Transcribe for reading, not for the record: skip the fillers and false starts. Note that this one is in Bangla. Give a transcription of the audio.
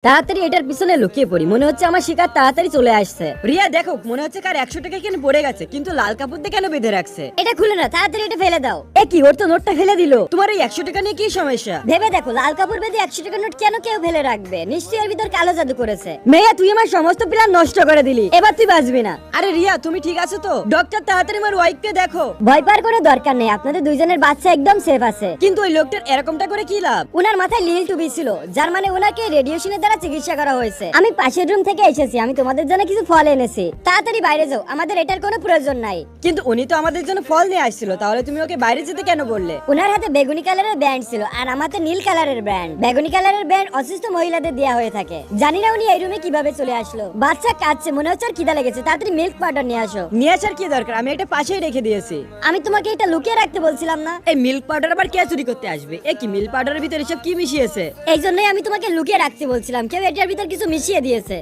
তাড়াতাড়ি এটার পিছনে লুকিয়ে পড়ি, মনে হচ্ছে আমার শিকার তাড়াতাড়ি চলে আসছে। রিয়া দেখো, মনে হচ্ছে কার 100 টাকা কেন পড়ে গেছে, কিন্তু লাল কাপড় দিয়ে কেন বেঁধে রাখছে? এটা খুলে না, তাড়াতাড়ি এটা ফেলে দাও। এ কি, ওর তো নোটটা ফেলে দিল। তোমার এই 100 টাকা নিয়ে কি সমস্যা? ভেবে দেখো, লাল কাপড় বেঁধে 100 টাকার নোট কেন কেউ ফেলে রাখবে? নিশ্চয়ই এর ভিতর কালো জাদু করেছে। মেয়া, তুই আমার সমস্ত প্ল্যান নষ্ট করে দিলি, এবার তুই বাঁচবি না। আরে রিয়া, তুমি ঠিক আছো তো? ডক্টর, তাড়াতাড়ি আমার ওয়াইফকে দেখো। ভয় পাওয়ার কোনো দরকার নেই, আপনাদের দুইজনের বাচ্চা একদম সেফ আছে। কিন্তু ওই লোকটার এরকমটা করে কি লাভ? উনার মাথায় লীল টুপি ছিল, যার মানে উনাকে রেডিয়েশনের দ্বারা চিকিৎসা করা হয়েছে। আমি পাশের রুম থেকে এসেছি, আমি তোমাদের জন্য কিছু ফল এনেছি। তাড়াতাড়ি বাইরে যাও, আমাদের এটার কোনো প্রয়োজন নাই। কিন্তু উনি তো আমাদের জন্য ফল নিয়ে আসছিল, তাহলে তুমি ওকে বাইরে যেতে কেন বললে? উনার হাতে বেগুনি কালারের ব্যান্ড ছিল আর আমাদের নীল কালারের ব্যান্ড। বেগুনি কালারের ব্যান্ড অসুস্থ মহিলাদের দেওয়া হয়ে থাকে। জানি না উনি এই রুমে কিভাবে চলে আসলো। বাচ্চা কাঁদছে, মনে হচ্ছে আর খিদা লেগেছে। তাড়াতাড়ি মিল্ক পাউডার নিয়ে আসো। নিয়ে আসার কি দরকার? আমি এটা পাশেই রেখে দিয়েছি। আমি তোমাকে এটা লুকিয়ে রাখতে বলছিলাম না? এই মিল্ক পাউডার আবার কে চুরি করতে আসবে? এ কি মিল্ক পাউডারের ভিতরে সব কি মিশিয়েছে? এই জন্যই আমি তোমাকে লুকিয়ে রাখতে বলছিলাম, কেউ এটার ভিতর কিছু মিশিয়ে দিয়েছে।